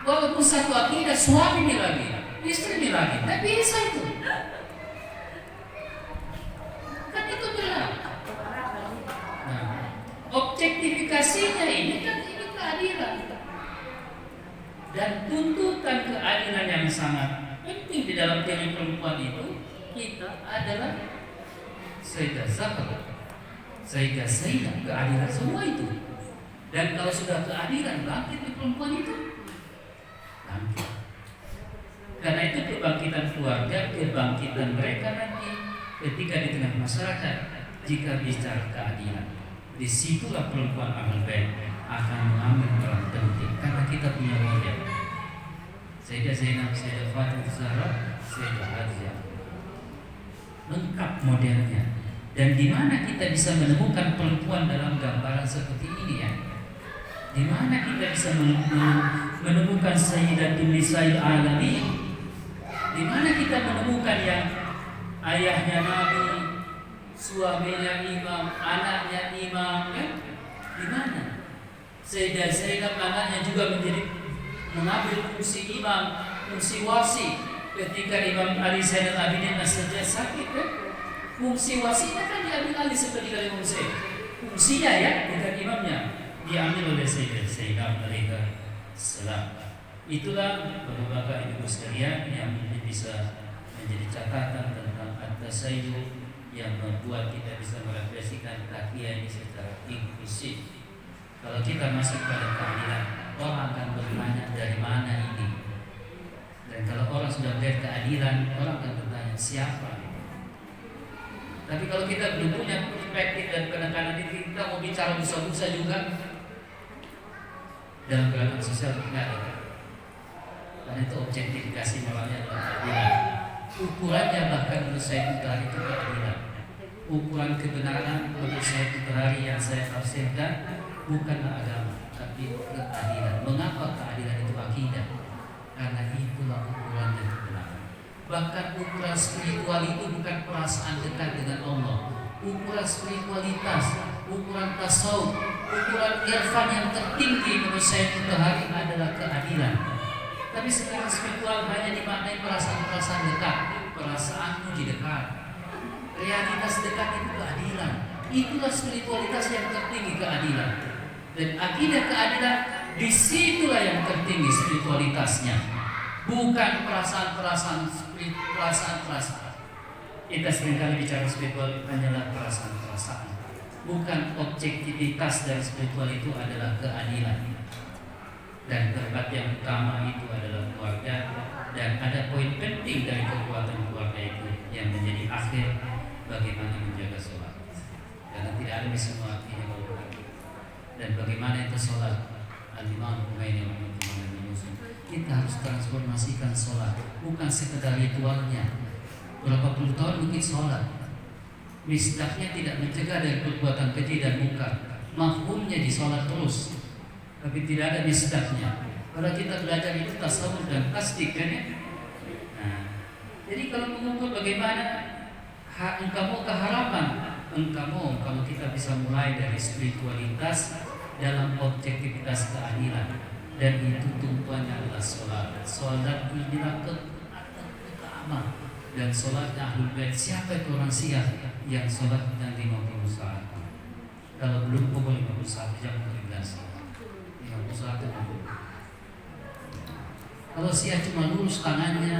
Walaupun satu akidah, suami ini lagi, istri ini lagi, tidak bisa itu. Kan itu berat. Nah, objektifikasinya ini kan ini keadilan. Dan tuntutan keadilan yang sangat penting di dalam diri perempuan itu kita adalah Sayyidah Zahra, Sayyidah Zainab, keadilan semua itu. Dan kalau sudah keadilan bangkit di perempuan itu, bangkit. Karena itu kebangkitan keluarga, kebangkitan mereka nanti ketika di tengah masyarakat, jika bicara keadilan, disitulah perempuan Ahlul Bait akan mengambil peran penting. Karena kita punya model Sayyidah Zainab, Sayyidah Fatimah Zahra, Sayyidah Hadiah, lengkap modelnya. Dan di mana kita bisa menemukan perempuan dalam gambaran seperti ini ya? Di mana kita bisa menemukan Sayyidatul Nisa'il Alamin? Di mana kita menemukan yang ayahnya Nabi, suaminya imam, anaknya imam ya? Di mana? Sayyidah Zainab anaknya juga mengambil fungsi imam, fungsi wasi ketika Imam Ali Zainal Abidin saja sakit kan? Fungsi wasinya kan diambil alih seperti dari Imam Hussein. Fungsinya ya, bukan imamnya, diambil oleh Sayyidah Zainab alaihi salam. Itulah Bapak-bapak Ibu sekalian yang bisa menjadi catatan tentang at-tasayyub yang membuat kita bisa merefleksikan kajian ini secara inklusif. Kalau kita masuk pada keadilan, orang akan bertanya dari mana ini. Dan kalau orang sudah melihat keadilan, orang akan bertanya siapa. Tapi kalau kita belum punya perspektif dan penekanan diri, kita mau bicara dosa-dosa juga dalam gerakan sosial tidak ada. Karena itu objektifikasi moralnya adalah keadilan. Ukurannya bahkan menurut saya itu keadilan. Ukuran kebenaran menurut saya yang saya tafsirkan bukanlah agama, tapi keadilan. Mengapa keadilan itu akidah? Karena itulah ukuran dari kebenaran. Bahkan ukuran spiritual itu bukan perasaan dekat dengan Allah. Ukuran spiritualitas, ukuran tasawuf, ukuran irfan yang tertinggi menurut saya itu hari adalah keadilan. Tapi sekarang spiritual hanya dimaknai perasaan-perasaan dekat, perasaanmu di dekat. Realitas dekat itu keadilan. Itulah spiritualitas yang tertinggi, keadilan. Dan akidah keadilan disitulah yang tertinggi spiritualitasnya. Bukan perasaan-perasaan. Kita seringkali bicara spiritual hanyalah perasaan-perasaan. Bukan objektivitas dari spiritual itu adalah keadilan. Dan tempat yang utama itu adalah keluarga. Dan ada poin penting dari kekuatan keluarga itu yang menjadi akhir bagaimana menjaga sholat. Karena tidak ada semua artinya kalau dan bagaimana itu sholat. Al-Imam Khomeini kita harus transformasikan sholat, bukan sekedar ritualnya. Berapa puluh tahun mungkin sholat, misdaknya tidak mencegah dari perbuatan keji dan munkar. Mafhumnya di sholat terus, tapi tidak ada misdaknya. Kalau kita belajar itu tasawuf dan tasdik kan ya. Nah, jadi kalau mengukur bagaimana engkau keharapan, engkau kita bisa mulai dari spiritualitas dalam objektivitas keadilan, dan itu tumpuannya adalah sholat. Sholat inilah ketaatan utama, dan sholatnya Ahlul Bait. Siapa itu orang Syiah yang sholat dan 51? Kalau belum pukul 51 jam 15 51 dulu. Kalau Syiah cuma lurus tangannya,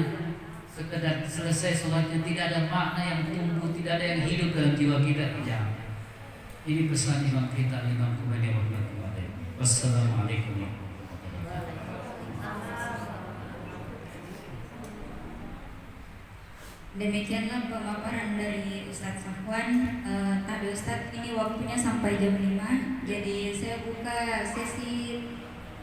sekedar selesai sholatnya, tidak ada makna yang tumbuh, tidak ada yang hidup dalam jiwa kita. Jangan. Ini pesan imam kita, Imam Khomeini warahmatullahi wabarakatuh. Wassalamualaikum warahmatullahi wabarakatuh. Demikianlah pemaparan dari Ustadz Safwan. Tadi Ustadz, ini waktunya sampai jam 5. Jadi saya buka sesi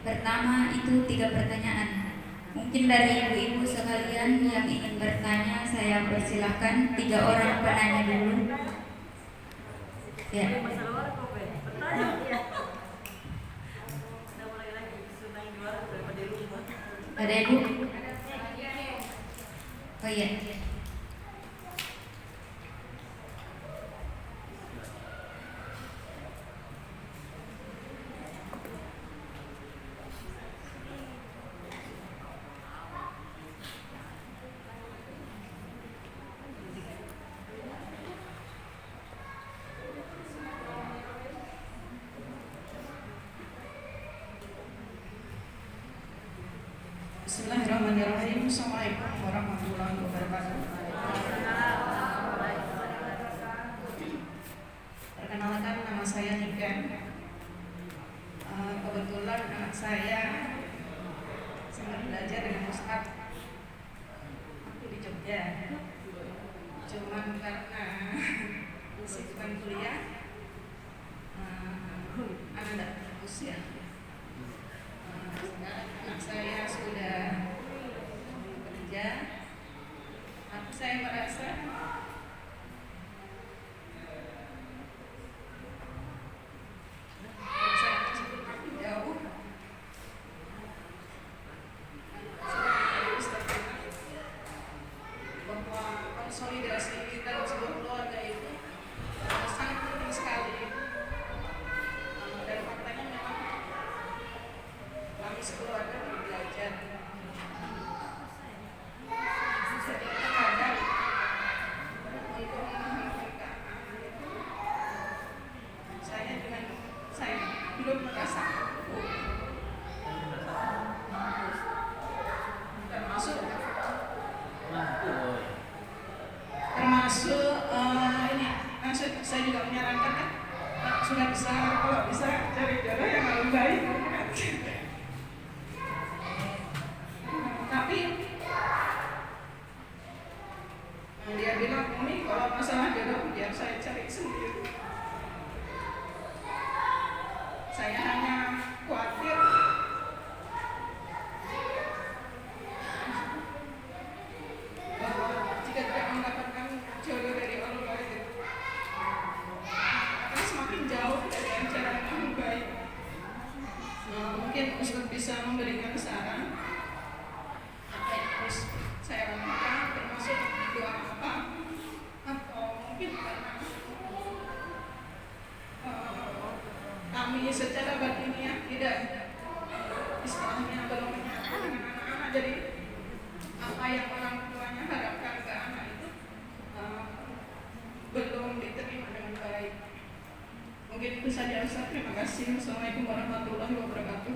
pertama, itu 3 pertanyaan. Mungkin dari ibu-ibu sekalian yang ingin bertanya, saya persilahkan. 3 orang penanya dulu. Ya. Ada ibu? Oh iya. Bismillahirrahmanirrahim. Assalamualaikum warahmatullahi wabarakatuh. Perkenalkan, nama saya Nika. Kebetulan anak saya sedang belajar dengan Ustaz aku di Jogja. Cuman karena kesibukan kuliah, anak tidak fokus ya. Anak saya sudah bekerja, tapi saya merasa saya tersebut makin jauh. Bahwa konsolidasi kita di sebuah keluarga itu sangat penting sekali. Dan faktanya memang kami sekeluarga belajar. Jadi kadang untuk menghadirkan saya belum merasa termasuk ini. Saya juga menyarankan kan, sudah besar, kalau bisa cari jodoh yang lebih baik. Tapi dia bilang, Umi, kalau masalah jodoh biar saya cari sendiri. Saya hanya khawatir bahwa jika tidak mendapatkan jodoh dari Allah itu akan semakin jauh dari ajaran yang baik. Mungkin Ustaz bisa memberikan saran apa yang harus saya lakukan, termasuk doa apa, atau mungkin karena kami secara batiniah tidak istilahnya belum menyatu dengan anak-anak, jadi apa yang orang tuanya harapkan ke anak itu belum diterima dengan baik. Mungkin itu saja Ustaz. Terima kasih. Assalamualaikum warahmatullahi wabarakatuh.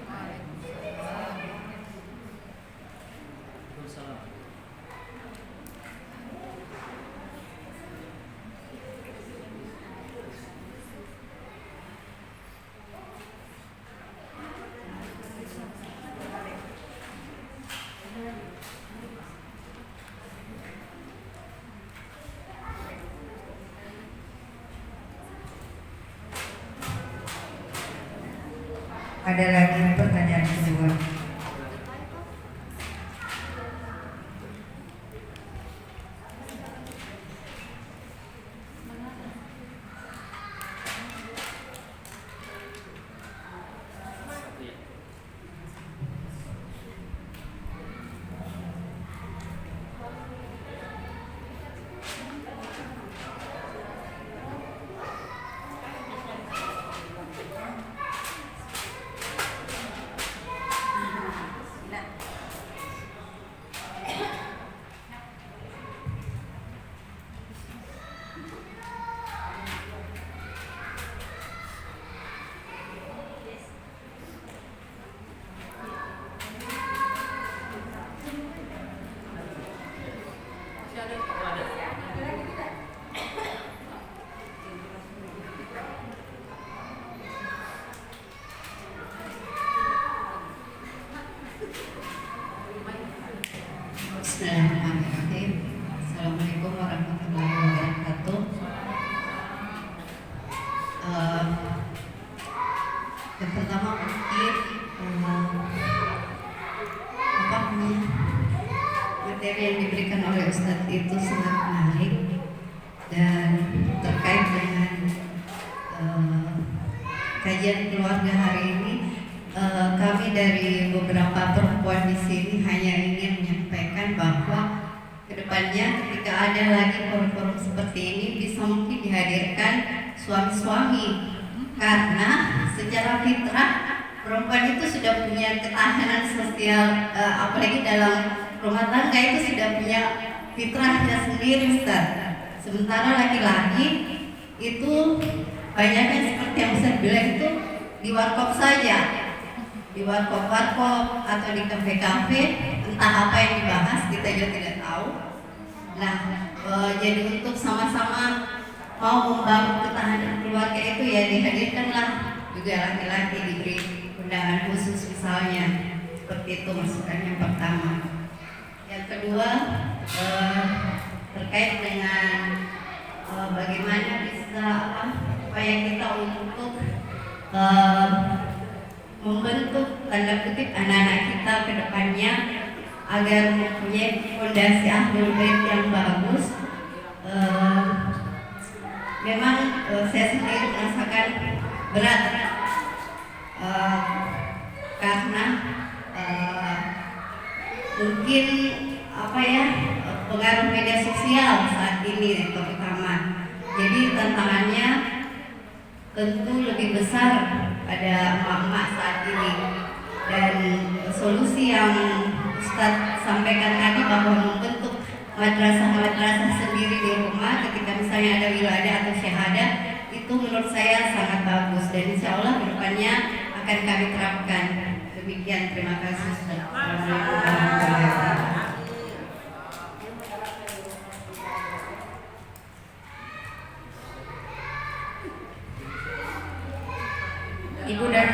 Ada lagi pertanyaan kedua. kajian keluarga hari ini. Kami dari beberapa perempuan di sini hanya ingin menyampaikan bahwa kedepannya ketika ada lagi forum-forum seperti ini bisa mungkin dihadirkan suami-suami, karena secara fitrah perempuan itu sudah punya ketahanan sosial, apalagi dalam rumah tangga itu sudah punya fitrahnya sendiri, Ustaz. Sementara laki-laki itu banyaknya seperti yang Ustaz bilang itu di warkop saja, di warkop-warkop atau di kafe-kafe, entah apa yang dibahas kita juga tidak tahu. Nah, jadi untuk sama-sama mau membangun ketahanan keluarga itu ya dihadirkanlah juga laki-laki, diberi undangan khusus misalnya, seperti itu masukan yang pertama. Yang kedua, terkait dengan bagaimana bisa upaya kita untuk membentuk tanda kutip anak-anak kita ke depannya agar mempunyai fondasi ahlul bait yang bagus. Memang saya sendiri merasakan berat karena mungkin pengaruh media sosial saat ini terutama. Jadi tantangannya tentu lebih besar pada emak-emak saat ini, dan solusi yang Ustadz sampaikan tadi bahwa membentuk madrasah-madrasah sendiri di rumah ketika misalnya ada wiladah atau syahadah, itu menurut saya sangat bagus dan insya Allah kedepannya akan kami terapkan. Demikian, terima kasih. Assalamualaikum warahmatullahi wabarakatuh. Ibu dan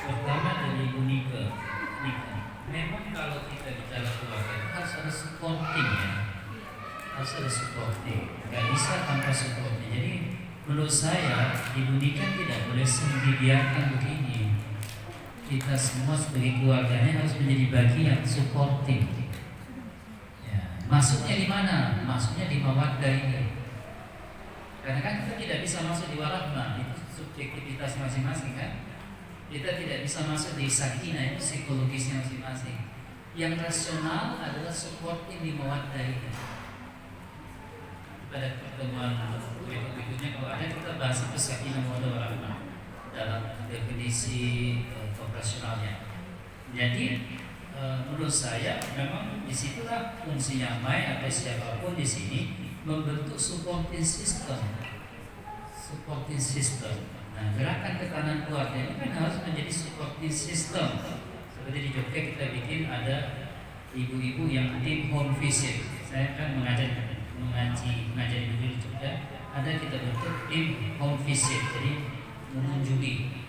Pertama dari Ibu Nika. Memang kalau kita bicara keluarga itu harus ada supporting ya, harus ada supporting. Gak bisa tanpa supporting. Jadi menurut saya Ibu Nika tidak boleh dibiarkan begini. Kita semua sebagai keluarganya harus menjadi bagian supporting. Ya, masuknya di mana? Masuknya di mawaddah ini. Karena kan kita tidak bisa masuk di warahmah, itu subjektivitas masing-masing kan. Kita tidak bisa masuk di sakinah, itu psikologisnya masing-masing. Yang rasional adalah supporting di mawaddah ini. Pada pertemuan berikutnya kalau ada kita bahas itu sakinah mawaddah warahmah dalam definisi operasionalnya. Jadi menurut saya memang disitulah fungsinya Mai atau siapapun di sini membentuk supporting system. Nah, gerakan ketahanan keluarga ini kan harus menjadi supporting system. Seperti di Jogja kita bikin ada ibu-ibu yang tim home visit. Saya kan mengajar ibu di Jogja. Ada kita bentuk tim home visit, jadi mengunjungi.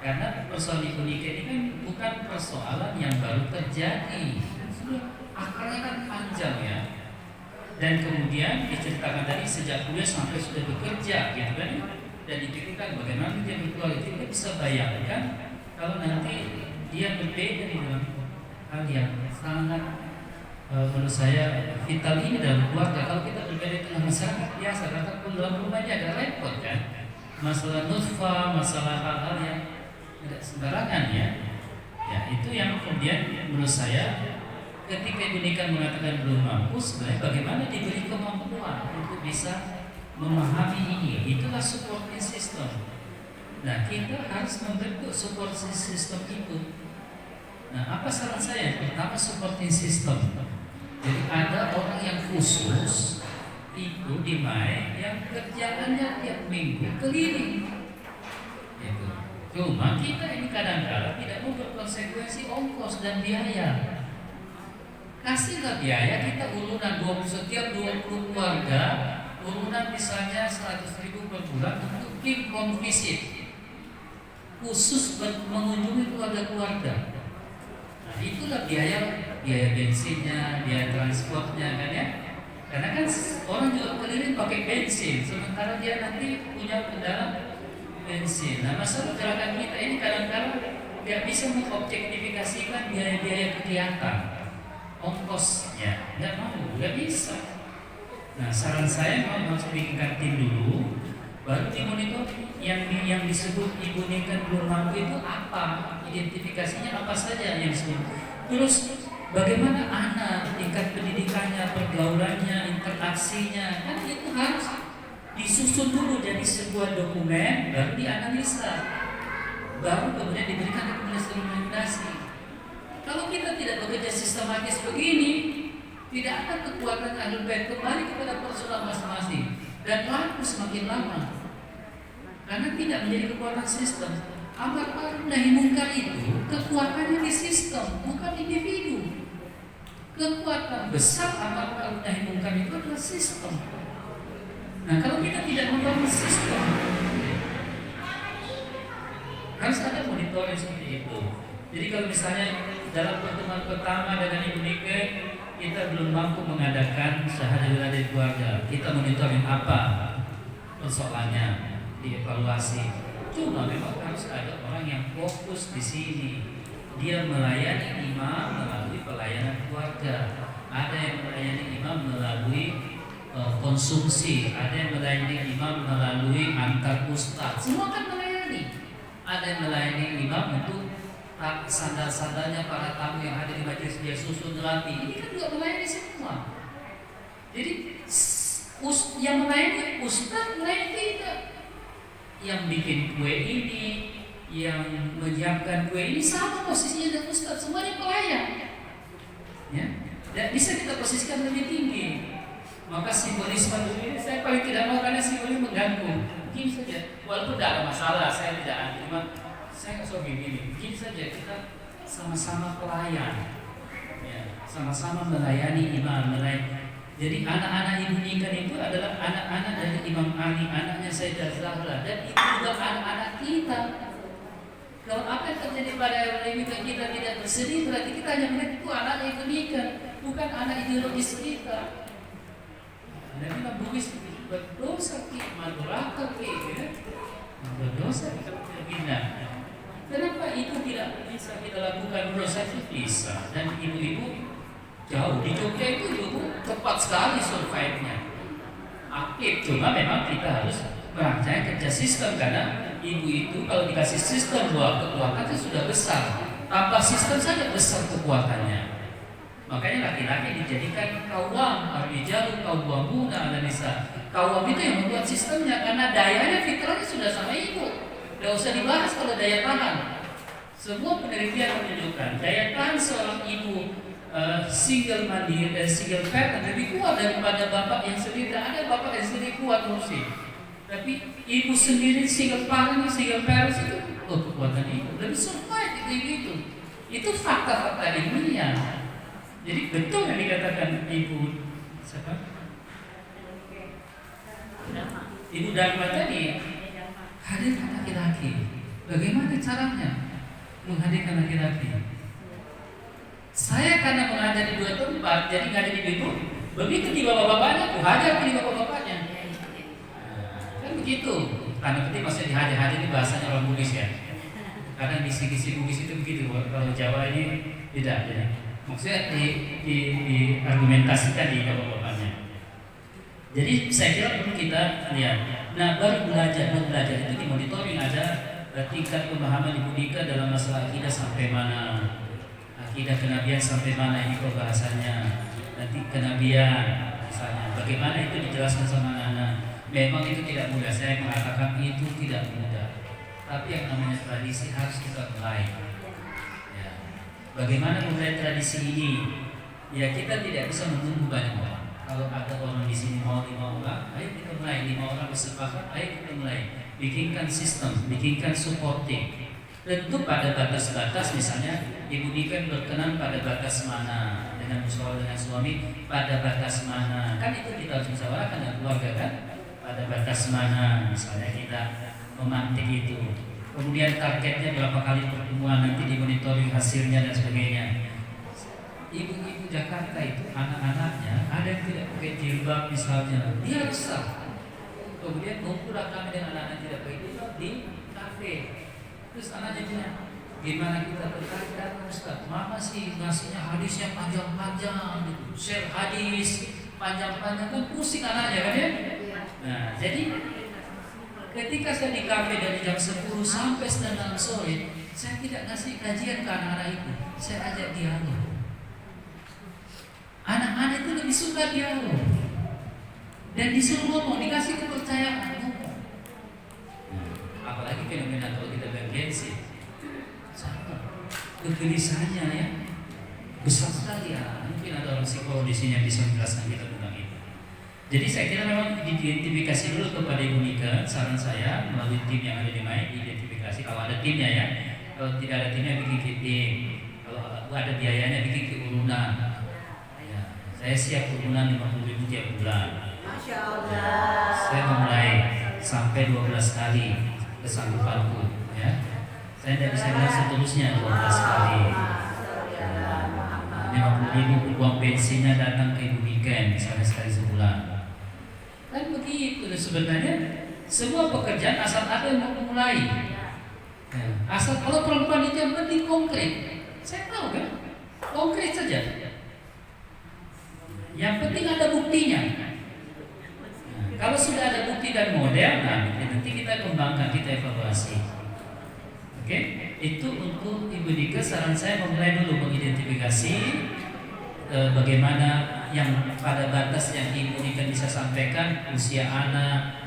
Karena persoalan Ibu Nika ini kan bukan persoalan yang baru terjadi, akarnya kan panjang ya. Dan kemudian diceritakan tadi sejak kuliah sampai sudah bekerja, gitu kan? Dan dipikirkan bagaimana dia berkeluarga. Kita bisa bayangkan kalau nanti dia berbeda di dalam hal yang sangat menurut saya vital ini dalam keluarga. Kalau kita berbeda di tengah masyarakat biasa, karena pun dalam rumahnya agak repot kan. Masalah nutfah, masalah hal-hal yang tidak sembarangan ya. Ya itu yang kemudian menurut saya ketika Ibu Nika mengatakan belum mampu, sebenarnya bagaimana diberi kemampuan untuk bisa memahami ini. Itulah supporting system. Nah kita harus membentuk supporting system itu. Nah apa saran saya? Pertama supporting system. Jadi ada orang yang khusus itu di Mai yang kerjaannya tiap minggu keliling. Gitu. Cuma kita ini kadang-kadang tidak mau berkonsekuensi ongkos dan biaya. Kasihlah biaya kita urunan setiap 20 keluarga, urunan misalnya 100.000 per bulan untuk tim home visit khusus mengunjungi keluarga-keluarga. Nah itulah biaya bensinnya, biaya transportnya kan ya. Karena kan orang juga keliling pakai bensin, sementara dia nanti punya kendaraan bensin. Nah masalah gerakan kita ini kadang-kadang nggak bisa mengobjektifikasikan biaya-biaya kegiatan, ongkosnya, nggak mau, nggak bisa. Nah, saran saya harus bikinkan tim dulu, baru dimonitor yang disebut ibu nikah belum mampu itu apa, identifikasinya apa saja yang disebut. Terus bagaimana anak, tingkat pendidikannya, pergaulannya, interaksinya, kan itu harus disusun dulu jadi sebuah dokumen, baru dianalisa, baru kemudian diberikan rekomendasi. Kalau kita tidak bekerja sistematis begini, tidak ada kekuatan ahlul bait, kembali kepada persoalan masing-masing dan laku semakin lama karena tidak menjadi kekuatan sistem. Amar ma'ruf nahi munkar itu kekuatannya di sistem, bukan individu. Kekuatan besar amar ma'ruf nahi munkar itu adalah sistem. Nah, kalau kita tidak membangun sistem, harus ada monitoring seperti itu. Jadi kalau misalnya dalam pertemuan pertama dengan Ibu Nike kita belum mampu mengadakan syahadat wilayah keluarga, kita monitoring apa persoalannya, dievaluasi. Cuma memang harus ada orang yang fokus di sini. Dia melayani imam melalui pelayanan keluarga. Ada yang melayani imam melalui konsumsi, ada yang melayani imam melalui antar ustaz. Semua kan melayani. Ada yang melayani imam untuk sandal-sandalnya para tamu yang ada di majelis dia susun rapi. Ini kan juga melayani semua. Jadi yang melayani ustaz, melayani kita. Yang bikin kue ini, yang menyiapkan kue ini sama posisinya dengan ustaz, semuanya pelayan. Ya, dan bisa kita posisikan lebih tinggi. Maka simbolisme ini saya paling tidak mau karena simbolisme mengganggu. Mungkin saja, walaupun tidak ada masalah, saya tidak anti, cuma saya nggak suka begini. Mungkin saja kita sama-sama pelayan, ya, sama-sama melayani imam, melayani. Jadi anak-anak Ibu Nikah itu adalah anak-anak dari Imam Ali, anaknya Sayyidah Zahra, dan itu juga anak-anak kita. Kalau apa yang terjadi pada Ibu Nikah kita tidak bersedih, berarti kita hanya melihat itu anak Ibu Nikah, bukan anak ideologis kita. Dan kita Bugis berdosa ki, maduraka ki, ya, berdosa kita berbina. Kenapa itu tidak bisa kita lakukan? Dosa itu bisa, dan ibu-ibu jauh di Jogja itu ibu cepat sekali survive-nya, aktif. Cuma memang kita harus merancang kerja sistem karena ibu itu kalau dikasih sistem bahwa kekuatannya sudah besar, tanpa sistem saja besar kekuatannya. Makanya laki-laki dijadikan kawam, ar-rijalu qawwamuna 'alan nisa. Kawam itu yang membuat sistemnya karena dayanya fitrahnya sudah sama ibu. Tidak usah dibahas kalau daya tahan. Semua penelitian menunjukkan daya tahan seorang ibu single mandiri dan single parent lebih kuat daripada bapak yang sendiri. Ada bapak yang sendiri kuat ngurusin, tapi ibu sendiri single parent itu kekuatan ibu lebih survive itu. Itu fakta-fakta ilmiah. Jadi betul yang dikatakan ibu siapa? Ibu Dharma tadi, hadirkan laki-laki. Bagaimana caranya menghadirkan laki-laki? Saya karena mengajar di dua tempat, jadi nggak ada di ibu. Begitu di bapak-bapaknya, aku hadir di bapak-bapaknya. Kan begitu. Karena kita masih dihadir-hadir di bahasanya orang Bugis ya. Karena kisi-kisi Bugis itu begitu. Kalau Jawa ini tidak. Ya. Maksudnya diargumentasikan di bapak-bapaknya. Jadi saya kira perlu kita lihat. Nah, baru belajar itu dimonitoring ada tingkat pemahaman Ibu Nikah dalam masalah akidah sampai mana, akidah kenabian sampai mana ini pembahasannya, nanti kenabian misalnya, bagaimana itu dijelaskan sama anak-anak. Memang itu tidak mudah, saya mengatakan itu tidak mudah. Tapi yang namanya tradisi harus kita mulai. Ya. Bagaimana memulai tradisi ini? Ya kita tidak bisa menunggu banyak orang. Kalau ada orang di sini mau 5 orang, ayo kita mulai 5 orang bersepakat, ayo kita mulai bikinkan sistem, bikinkan supporting. Tentu pada batas-batas, misalnya Ibu Nikah berkenan pada batas mana, dengan musyawarah dengan suami pada batas mana, kan itu kita harus musyawarahkan dengan keluarga kan, pada batas mana, misalnya kita memantik itu. Kemudian targetnya berapa kali pertemuan, nanti dimonitoring hasilnya dan sebagainya. Ibu-ibu Jakarta itu anak-anaknya ada yang tidak pakai jilbab misalnya, dia resah. Kemudian ngumpul kami dengan anak-anak tidak pakai jilbab di kafe. Terus anaknya bilang, Gimana kita berkata Ustaz, mama sih ngasihnya hadisnya panjang-panjang gitu, share hadis panjang-panjang kan pusing anaknya kan ya. Nah jadi ketika saya di kafe dari jam 10 sampai 9 sore, saya tidak ngasih kajian ke anak-anak itu, saya ajak dialog. Anak-anak itu lebih suka dialog dan disuruh ngomong, dikasih kepercayaan ngomong. Apalagi fenomena kalau kita bergensi, kegelisahannya ya besar sekali ya. Mungkin ada orang psikolog di sini yang bisa menjelaskan kita tentang itu. Jadi saya kira memang diidentifikasi dulu kepada Ibu Nika. Saran saya melalui tim yang ada di MAI diidentifikasi. Kalau ada timnya ya, kalau tidak ada timnya bikin tim. Kalau ada biayanya bikin urunan. Ya, saya siap urunan 50.000 tiap bulan. Masya Allah. Saya memulai sampai 12 kali kesanggupanku ya. Saya tidak bisa bilang seterusnya 12 kali. 50.000 uang bensinnya datang ke Ibu Nika misalnya sekali sebulan. Kan begitu sebenarnya. Semua pekerjaan asal ada yang mau memulai. Ya. Asal kalau perempuan itu yang penting konkret. Saya tahu kan, konkret saja. Yang penting ada buktinya. Nah, kalau sudah ada bukti dan model, nah nanti kita kembangkan, kita evaluasi. Oke, itu untuk Ibu Nika. Saran saya memulai dulu mengidentifikasi bagaimana yang pada batas yang Ibu Nika bisa sampaikan, usia anak,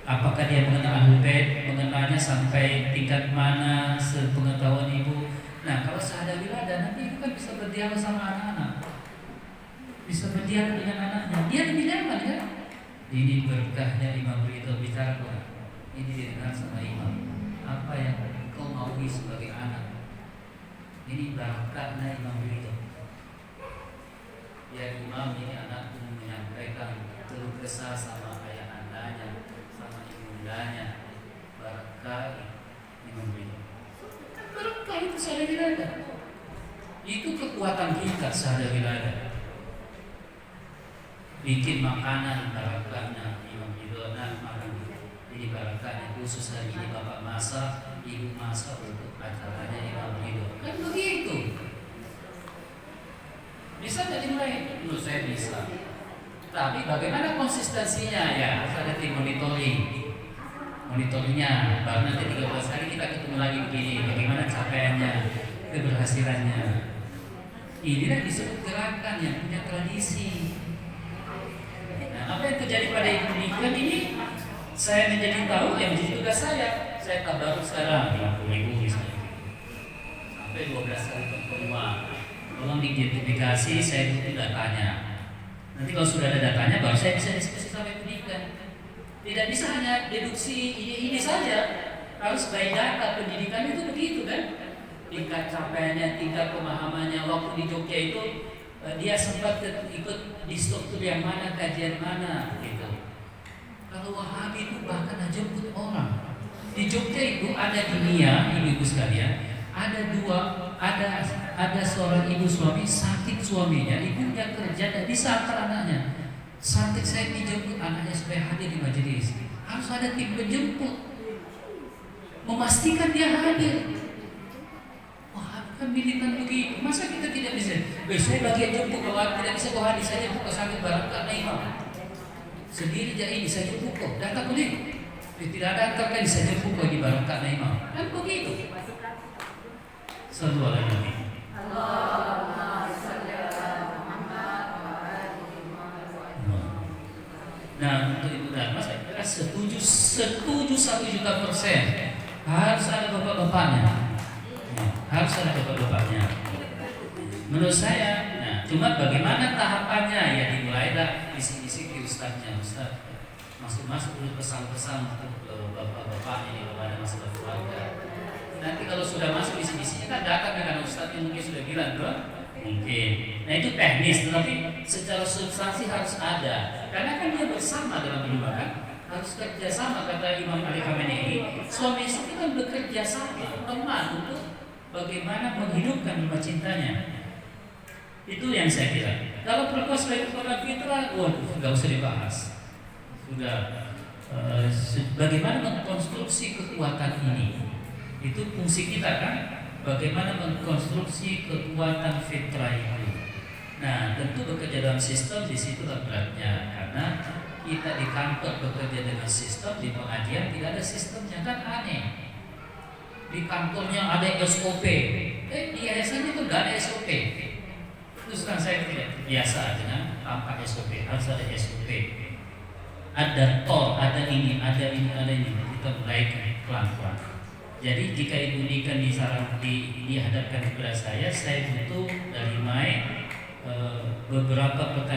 apakah dia mengenal Ahlul Bait, mengenalnya sampai tingkat mana sepengetahuan Ibu. Nah, kalau seada wilada nanti Ibu kan bisa berdialog sama anak-anak, bisa berdialog dengan anaknya. Dia lebih nyaman kan? Ini berkahnya Imam Ridho bicara Quran. Ini didengar sama Imam. Apa yang kau maui sebagai anak? Ini barakahnya Imam Ridho. Ya Imam, ini anakku menyampaikan keluh kesah sama ayah andanya, sama ibundanya. Barakah Imam Ridho. Barakah itu sadar wilada. Itu kekuatan kita sadar wilada. Bikin makanan barakahnya Imam Ridho. Nah, makan ini barakahnya khusus hari ini bapak masak, ibu masak untuk acaranya Imam Ridho. Kan begitu. Bisa jadi mulai? Menurut saya bisa. Tapi bagaimana konsistensinya ya? Harus ada tim monitoring. Monitoringnya baru nanti 13 hari kita ketemu lagi begini. Bagaimana capaiannya, keberhasilannya. Inilah disebut gerakan yang punya tradisi. Nah, apa yang terjadi pada Ibu Nika ini? Saya menjadi tahu yang menjadi tugas saya. Saya tabaruk sekarang 50.000 misalnya. Sampai 12 kali pertemuan. Tolong diidentifikasi, saya butuh datanya. Nanti kalau sudah ada datanya, baru saya bisa diskusi sampai pendidikan. Tidak bisa hanya deduksi ini saja. Harus by data. Pendidikan itu begitu kan? Tingkat capaiannya, tingkat pemahamannya. Waktu di Jogja itu dia sempat ikut di struktur yang mana, kajian mana, gitu. Kalau Wahabi itu bahkan jemput orang. Di Jogja itu ada dunia, ibu-ibu sekalian, ada seorang ibu suami sakit suaminya, ibunya kerja dan bisa antar anaknya. Sakit saya dijemput anaknya supaya hadir di majelis. Harus ada tim penjemput, memastikan dia hadir. Wah, kan militan begitu. Masa kita tidak bisa? Saya bagian jemput bahwa tidak bisa bawa hadir saja buka sakit barang karena imam. Sendiri jadi bisa jemput kok, datang boleh. Tidak ada antar kan bisa jemput lagi barang karena imam. Kan begitu. Sallu ala Nabi. Nah, untuk itu Dharma saya kira setuju 1.000.000% harus ada bapak-bapaknya. Harus ada bapak-bapaknya. Menurut saya, nah, cuma bagaimana tahapannya ya dimulailah isi-isi ke ustadznya, ustadz masuk dulu pesan-pesan untuk bapak-bapak ini kalau ada masalah keluarga. Nanti kalau sudah masuk isi-isinya kan datang dengan ustadz yang mungkin sudah bilang tuh mungkin. Nah itu teknis, tetapi secara substansi harus ada. Karena kan dia bersama dalam rumah kan, harus kerja sama kata Imam Ali Khamenei. Suami istri kan bekerja sama, teman untuk bagaimana menghidupkan rumah cintanya. Itu yang saya kira. Kalau perempuan sebagai kekuatan fitrah, waduh, nggak usah dibahas. Sudah bagaimana mengkonstruksi kekuatan ini. Itu fungsi kita kan, bagaimana mengkonstruksi kekuatan fitrah itu. Nah, tentu bekerja dalam sistem di situlah beratnya, karena kita di kantor bekerja dengan sistem, di pengajian tidak ada sistemnya, kan aneh. Di kantornya ada SOP, di yayasan itu nggak ada SOP. Terus kan saya tidak biasa dengan tanpa SOP, harus ada SOP. Ada tol, ada ini, ada ini, ada ini. Kita mulai pelan-pelan. Jadi jika Ibu Nika dihadapkan kepada saya butuh dari beberapa pertanyaan.